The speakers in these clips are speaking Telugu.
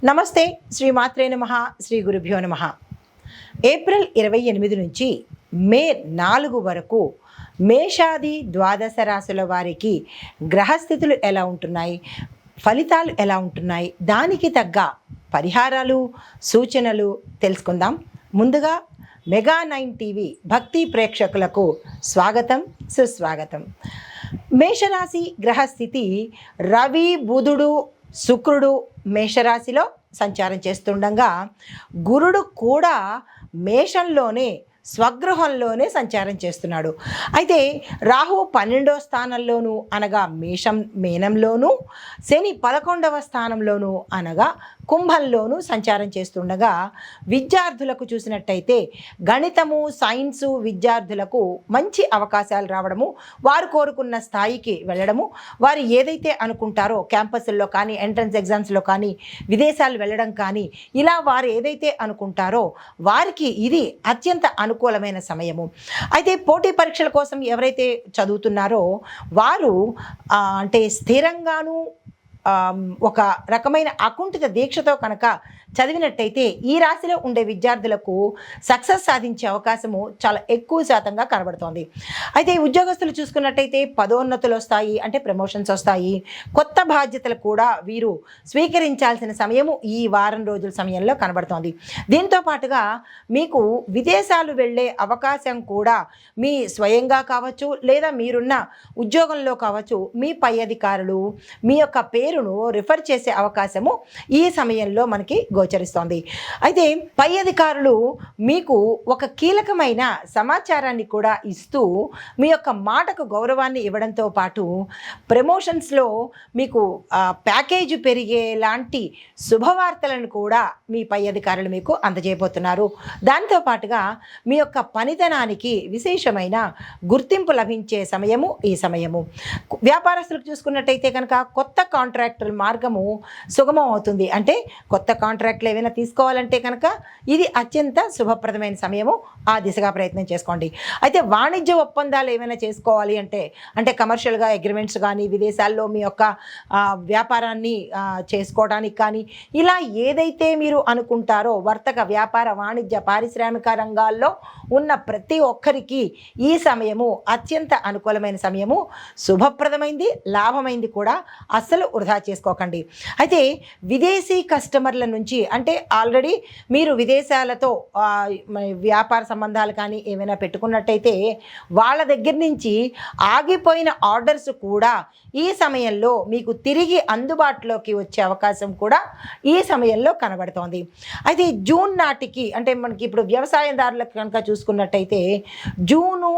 నమస్తే శ్రీ మాత్రే నమః శ్రీ గురుభ్యో నమః. ఏప్రిల్ 28 నుంచి మే 4 వరకు మేషాది ద్వాదశ రాశుల వారికి గ్రహస్థితులు ఎలా ఉంటున్నాయి, ఫలితాలు ఎలా ఉంటున్నాయి, దానికి తగ్గ పరిహారాలు సూచనలు తెలుసుకుందాం. ముందుగా మెగా9 టీవీ భక్తి ప్రేక్షకులకు స్వాగతం సుస్వాగతం. మేషరాశి గ్రహస్థితి రవి బుధుడు శుక్రుడు మేషరాశిలో సంచారం చేస్తుండగా గురుడు కూడా మేషంలోనే స్వగృహంలోనే సంచారం చేస్తున్నాడు. అయితే రాహు 12వ స్థానంలోను అనగా మీనంలోను, శని 11వ స్థానంలోను అనగా కుంభంలోను సంచారం చేస్తుండగా విద్యార్థులకు చూసినట్టయితే గణితము సైన్సు విద్యార్థులకు మంచి అవకాశాలు రావడము, వారు కోరుకున్న స్థాయికి వెళ్ళడము, వారు ఏదైతే అనుకుంటారో క్యాంపస్ల్లో కానీ ఎంట్రన్స్ ఎగ్జామ్స్లో కానీ విదేశాలు వెళ్ళడం కానీ ఇలా వారు ఏదైతే అనుకుంటారో వారికి ఇది అత్యంత అనుకూలమైన సమయము. అయితే పోటీ పరీక్షల కోసం ఎవరైతే చదువుతున్నారో వారు అంటే స్థిరంగాను ఒక రకమైన అకుంఠిత దీక్షతో కనుక చదివినట్టయితే ఈ రాశిలో ఉండే విద్యార్థులకు సక్సెస్ సాధించే అవకాశము చాలా ఎక్కువ శాతంగా కనబడుతోంది. అయితే ఉద్యోగస్తులు చూసుకున్నట్టయితే పదోన్నతులు వస్తాయి, అంటే ప్రమోషన్స్ వస్తాయి, కొత్త బాధ్యతలు కూడా వీరు స్వీకరించాల్సిన సమయము ఈ వారం రోజుల సమయంలో కనబడుతోంది. దీంతో పాటుగా మీకు విదేశాలు వెళ్ళే అవకాశం కూడా మీ స్వయంగా కావచ్చు లేదా మీరున్న ఉద్యోగంలో కావచ్చు మీ పై అధికారులు మీ యొక్క పేరును రిఫర్ చేసే అవకాశము ఈ సమయంలో మనకి గోచరిస్తోంది. అయితే పై అధికారులు మీకు ఒక కీలకమైన సమాచారాన్ని కూడా ఇస్తూ మీ యొక్క మాటకు గౌరవాన్ని ఇవ్వడంతో పాటు ప్రమోషన్స్లో మీకు ప్యాకేజ్ పెరిగేలాంటి శుభవార్తలను కూడా మీ పై అధికారులు మీకు అందజేయబోతున్నారు. దాంతో పాటుగా మీ యొక్క పనితనానికి విశేషమైన గుర్తింపు లభించే సమయము ఈ సమయము. వ్యాపారస్తులకు చూసుకున్నట్టయితే కనుక కొత్త కాంట్రాక్టుల మార్గము సుగమం అవుతుంది. అంటే కొత్త కాంట్రాక్టులు ఏమైనా తీసుకోవాలంటే కనుక ఇది అత్యంత శుభప్రదమైన సమయము, ఆ దిశగా ప్రయత్నం చేసుకోండి. అయితే వాణిజ్య ఒప్పందాలు ఏమైనా చేసుకోవాలి అంటే కమర్షియల్గా అగ్రిమెంట్స్ కానీ విదేశాల్లో మీ యొక్క వ్యాపారాన్ని చేసుకోవడానికి కానీ ఇలా ఏదైతే మీరు అనుకుంటారో వర్తక వ్యాపార వాణిజ్య పారిశ్రామిక రంగాల్లో ఉన్న ప్రతి ఒక్కరికి ఈ సమయము అత్యంత అనుకూలమైన సమయము, శుభప్రదమైంది, లాభమైంది కూడా. అస్సలు వృధా చేసుకోకండి. అయితే విదేశీ కస్టమర్ల నుంచి అంటే ఆల్రెడీ మీరు విదేశాలతో వ్యాపార సంబంధాలు కానీ ఏమైనా పెట్టుకున్నట్టయితే వాళ్ళ దగ్గర నుంచి ఆగిపోయిన ఆర్డర్స్ కూడా ఈ సమయంలో మీకు తిరిగి అందుబాటులోకి వచ్చే అవకాశం కూడా ఈ సమయంలో కనబడుతోంది. అయితే జూన్ నాటికి అంటే మనకి ఇప్పుడు వ్యవసాయదారులకు కనుక చూసుకున్నట్టయితే జూను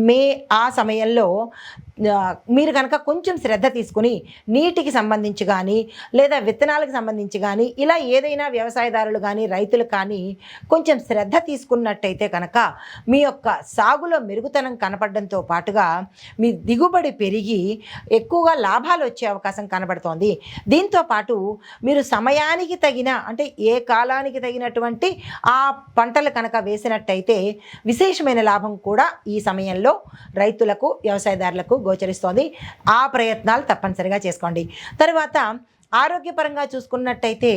మే ఆ సమయంలో మీరు కనుక కొంచెం శ్రద్ధ తీసుకుని నీటికి సంబంధించి కానీ లేదా విత్తనాలకు సంబంధించి కానీ ఇలా ఏదైనా వ్యవసాయదారులు కానీ రైతులు కానీ కొంచెం శ్రద్ధ తీసుకున్నట్టయితే కనుక మీ యొక్క సాగులో మెరుగుతనం కనపడడంతో పాటుగా మీ దిగుబడి పెరిగి ఎక్కువగా లాభాలు వచ్చే అవకాశం కనబడుతోంది. దీంతో పాటు మీరు సమయానికి తగిన అంటే ఏ కాలానికి తగినటువంటి ఆ పంటలు కనుక వేసినట్టయితే విశేషమైన లాభం కూడా ఈ సమయంలో రైతులకు వ్యవసాయదారులకు గోచరిస్తోంది. ఆ ప్రయత్నాలు తప్పనిసరిగా చేసుకోండి. తర్వాత ఆరోగ్యపరంగా చూసుకున్నట్టయితే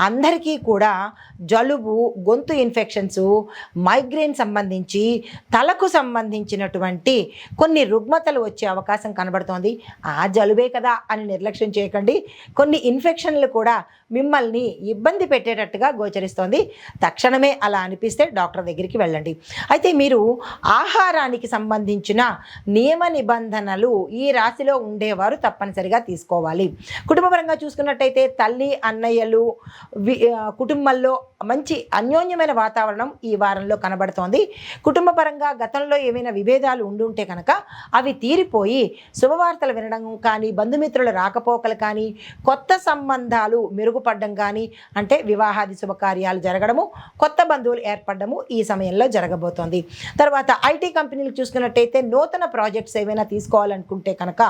అందరికీ కూడా జలుబు, గొంతు ఇన్ఫెక్షన్స్, మైగ్రేన్ సంబంధించి తలకు సంబంధించినటువంటి కొన్ని రుగ్మతలు వచ్చే అవకాశం కనబడుతోంది. ఆ జలుబే కదా అని నిర్లక్ష్యం చేయకండి. కొన్ని ఇన్ఫెక్షన్లు కూడా మిమ్మల్ని ఇబ్బంది పెట్టేటట్టుగా గోచరిస్తోంది. తక్షణమే అలా అనిపిస్తే డాక్టర్ దగ్గరికి వెళ్ళండి. అయితే మీరు ఆహారానికి సంబంధించిన నియమ నిబంధనలు ఈ రాశిలో ఉండేవారు తప్పనిసరిగా తీసుకోవాలి. కుటుంబపరంగా చూసుకున్నట్టయితే తల్లి అన్నయ్యలు కుటుంబంలో మంచి అన్యోన్యమైన వాతావరణం ఈ వారంలో కనబడుతోంది. కుటుంబపరంగా గతంలో ఏమైనా విభేదాలు ఉండుంటే కనుక అవి తీరిపోయి శుభవార్తలు వినడం కానీ బంధుమిత్రుల రాకపోకలు కానీ కొత్త సంబంధాలు మెరుగుపడడం కానీ అంటే వివాహాది శుభకార్యాలు జరగడము, కొత్త బంధువులు ఏర్పడము ఈ సమయంలో జరగబోతోంది. తర్వాత ఐటీ కంపెనీలు చూసుకున్నట్టయితే నూతన ప్రాజెక్ట్స్ ఏమైనా తీసుకోవాలనుకుంటే కనుక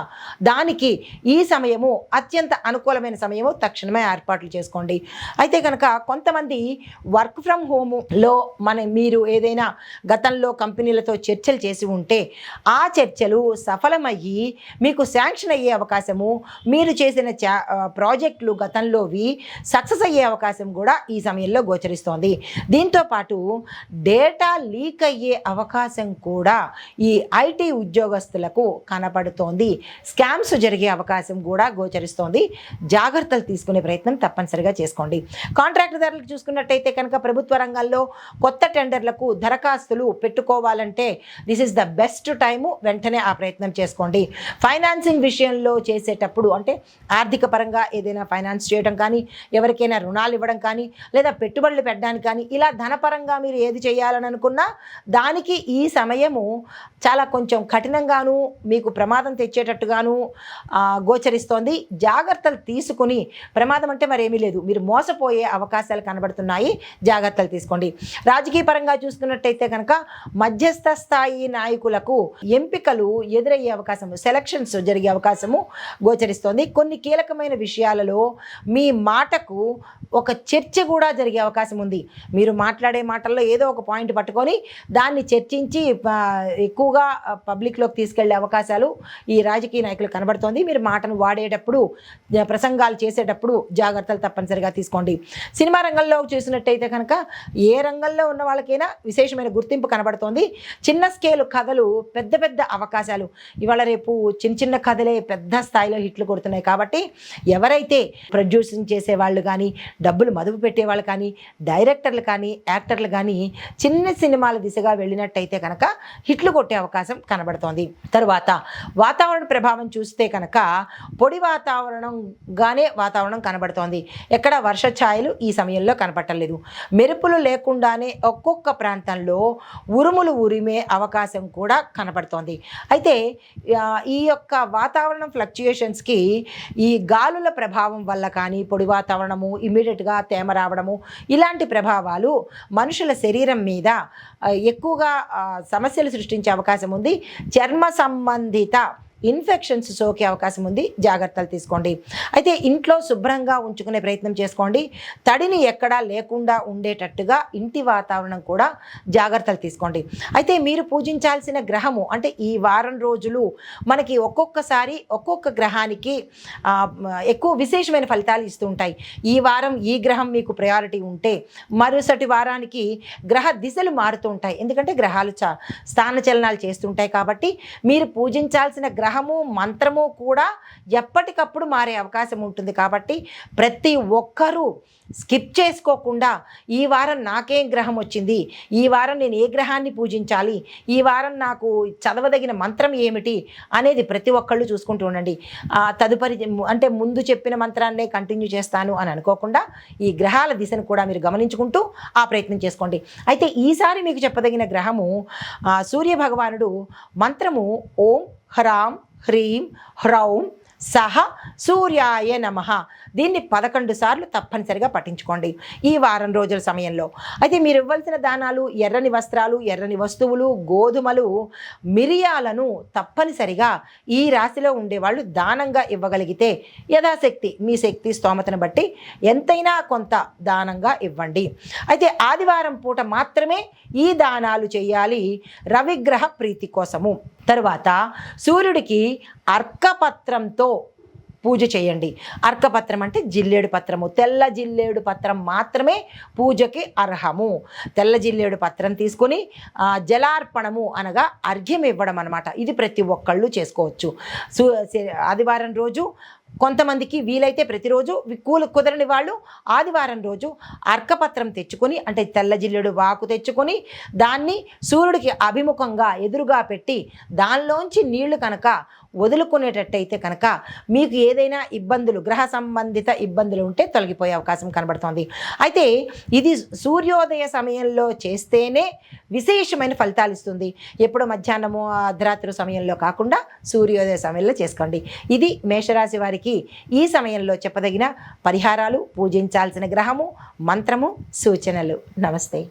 దానికి ఈ సమయము అత్యంత అనుకూలమైన సమయము, తక్షణమే ఏర్పాట్లు చేసుకోండి. అయితే కనుక కొంతమంది వర్క్ ఫ్రమ్ హోమ్లో మీరు ఏదైనా గతంలో కంపెనీలతో చర్చలు చేసి ఉంటే ఆ చర్చలు సఫలమయ్యి మీకు శాంక్షన్ అయ్యే అవకాశము, మీరు చేసిన ప్రాజెక్టులు గతంలోవి సక్సెస్ అయ్యే అవకాశం కూడా ఈ సమయంలో గోచరిస్తోంది. దీంతో పాటు డేటా లీక్ అయ్యే అవకాశం కూడా ఈ ఐటీ ఉద్యోగస్తులకు కనపడుతోంది. స్కామ్స్ జరిగే అవకాశం కూడా గోచరిస్తోంది. జాగ్రత్తలు తీసుకునే ప్రయత్నం తప్పనిసరిగా చేసుకోండి. కాంట్రాక్టుదారులకు చూసుకున్నట్టయితే కనుక ప్రభుత్వ రంగంలో కొత్త టెండర్లకు దరఖాస్తులు పెట్టుకోవాలంటే this is the best time. వెంటనే ఆ ప్రయత్నం చేసుకోండి. ఫైనాన్సింగ్ విషయంలో చేసేటప్పుడు అంటే ఆర్థిక పరంగా ఏదైనా ఫైనాన్స్ చేయడం కానీ, ఎవరికైనా రుణాలు ఇవ్వడం కానీ, లేదా పెట్టుబడులు పెట్టడానికి కానీ, ఇలా ధనపరంగా మీరు ఏది చేయాలని అనుకున్నా దానికి ఈ సమయము చాలా కొంచెం కఠినంగాను మీకు ప్రమాదం తెచ్చేటట్టుగాను గోచరిస్తోంది. జాగ్రత్తలు తీసుకుని, ప్రమాదం అంటే మరేమీ లేదు, మీరు మోసపోయే అవకాశాలు కనబడుతున్నాయి. జాగ్రత్తలు తీసుకోండి. రాజకీయ పరంగా చూసుకున్నట్టయితే కనుక మధ్యస్థ స్థాయి నాయకులకు ఎంపికలు ఎదురయ్యే అవకాశము, సెలక్షన్స్ జరిగే అవకాశము గోచరిస్తోంది. కొన్ని కీలకమైన విషయాలలో మీ మాటకు ఒక చర్చ కూడా జరిగే అవకాశం ఉంది. మీరు మాట్లాడే మాటల్లో ఏదో ఒక పాయింట్ పట్టుకొని దాన్ని చర్చించి ఎక్కువగా పబ్లిక్లోకి తీసుకెళ్లే అవకాశాలు ఈ రాజకీయ నాయకులు కనబడుతోంది. మీరు మాటను వాడేటప్పుడు, ప్రసంగాలు చేసేటప్పుడు జాగ్రత్తలు తప్పనిసరిగా తీసుకోండి. సినిమా రంగంలో చూసినట్టయితే కనుక ఏ రంగంలో ఉన్న వాళ్ళకైనా విశేషమైన గుర్తింపు కనబడుతోంది. చిన్న స్కేలు కథలు పెద్ద పెద్ద అవకాశాలు, ఇవాళ రేపు చిన్న చిన్న కథలే పెద్ద స్థాయిలో హిట్లు కొడుతున్నాయి. కాబట్టి ఎవరైతే ప్రొడ్యూసింగ్ చేసేవాళ్ళు కానీ, డబ్బులు మదుపు పెట్టేవాళ్ళు కానీ, డైరెక్టర్లు కానీ, యాక్టర్లు కానీ చిన్న సినిమాల దిశగా వెళ్ళినట్టయితే కనుక హిట్లు కొట్టే అవకాశం కనబడుతోంది. తరువాత వాతావరణ ప్రభావం చూస్తే కనుక పొడి వాతావరణంగానే వాతావరణం కనబడుతోంది. ఎక్కడ వర్ష ఛాయలు ఈ సమయంలో కనపడలేదు. మెరుపులు లేకుండానే ఒక్కొక్క ప్రాంతంలో ఉరుములు ఉరిమే అవకాశం కూడా కనపడుతోంది. అయితే ఈ యొక్క వాతావరణం ఫ్లక్చుయేషన్స్కి ఈ గాలుల ప్రభావం వల్ల కానీ, పొడి వాతావరణము, ఇమ్మీడియట్గా తేమ రావడము, ఇలాంటి ప్రభావాలు మనుషుల శరీరం మీద ఎక్కువగా సమస్యలు సృష్టించే అవకాశం ఉంది. చర్మ సంబంధిత ఇన్ఫెక్షన్స్ సోకే అవకాశం ఉంది. జాగ్రత్తలు తీసుకోండి. అయితే ఇంట్లో శుభ్రంగా ఉంచుకునే ప్రయత్నం చేసుకోండి. తడిని ఎక్కడా లేకుండా ఉండేటట్టుగా ఇంటి వాతావరణం కూడా జాగ్రత్తలు తీసుకోండి. అయితే మీరు పూజించాల్సిన గ్రహము అంటే ఈ వారం రోజులు మనకి ఒక్కొక్కసారి ఒక్కొక్క గ్రహానికి ఎక్కువ విశేషమైన ఫలితాలు ఇస్తూ ఉంటాయి. ఈ వారం ఈ గ్రహం మీకు ప్రయారిటీ ఉంటే మరుసటి వారానికి గ్రహ దిశలు మారుతూ ఉంటాయి. ఎందుకంటే గ్రహాలు స్థానచలనాలు చేస్తుంటాయి. కాబట్టి మీరు పూజించాల్సిన గ్రహము, మంత్రము కూడా ఎప్పటికప్పుడు మారే అవకాశం ఉంటుంది. కాబట్టి ప్రతి ఒక్కరూ స్కిప్ చేసుకోకుండా ఈ వారం నాకేం గ్రహం వచ్చింది, ఈ వారం నేను ఏ గ్రహాన్ని పూజించాలి, ఈ వారం నాకు చదవదగిన మంత్రం ఏమిటి అనేది ప్రతి ఒక్కళ్ళు చూసుకుంటూ ఉండండి. తదుపరి అంటే ముందు చెప్పిన మంత్రాన్నే కంటిన్యూ చేస్తాను అని అనుకోకుండా ఈ గ్రహాల దిశను కూడా మీరు గమనించుకుంటూ ఆ ప్రయత్నం చేసుకోండి. అయితే ఈసారి మీకు చెప్పదగిన గ్రహము సూర్య భగవానుడు. మంత్రము ఓం హ్రాం హ్రీం హ్రౌం సహ సూర్యాయ నమః. దీన్ని 11 సార్లు తప్పనిసరిగా పఠించుకోండి ఈ వారం రోజుల సమయంలో. అయితే మీరు ఇవ్వాల్సిన దానాలు ఎర్రని వస్త్రాలు, ఎర్రని వస్తువులు, గోధుమలు, మిరియాలను తప్పనిసరిగా ఈ రాశిలో ఉండేవాళ్ళు దానంగా ఇవ్వగలిగితే యథాశక్తి మీ శక్తి స్తోమతను బట్టి ఎంతైనా కొంత దానంగా ఇవ్వండి. అయితే ఆదివారం పూట మాత్రమే ఈ దానాలు చేయాలి రవిగ్రహ ప్రీతి కోసము. తరువాత సూర్యుడికి అర్కపత్రంతో పూజ చేయండి. అర్కపత్రం అంటే జిల్లేడు పత్రము, తెల్ల జిల్లేడు పత్రం మాత్రమే పూజకి అర్హము. తెల్ల జిల్లేడు పత్రం తీసుకొని జలార్పణము అనగా అర్ఘ్యం ఇవ్వడం అనమాట. ఇది ప్రతి ఒక్కళ్ళు చేసుకోవచ్చు. ఆదివారం రోజు కొంతమందికి వీలైతే ప్రతిరోజు, కుదరని వాళ్ళు ఆదివారం రోజు అర్కపత్రం తెచ్చుకొని అంటే తెల్ల జిల్లేడు వాకు తెచ్చుకొని దాన్ని సూర్యుడికి అభిముఖంగా ఎదురుగా పెట్టి దానిలోంచి నీళ్లు కనుక వదులుకునేటట్టయితే కనుక మీకు ఏదైనా ఇబ్బందులు, గ్రహ సంబంధిత ఇబ్బందులు ఉంటే తొలగిపోయే అవకాశం కనబడుతోంది. అయితే ఇది సూర్యోదయ సమయంలో చేస్తేనే విశేషమైన ఫలితాలు ఇస్తుంది. ఎప్పుడో మధ్యాహ్నము అర్ధరాత్రి సమయంలో కాకుండా సూర్యోదయ సమయంలో చేసుకోండి. ఇది మేషరాశి వారికి ఈ సమయంలో చెప్పదగిన పరిహారాలు, పూజించాల్సిన గ్రహము, మంత్రము, సూచనలు. నమస్తే.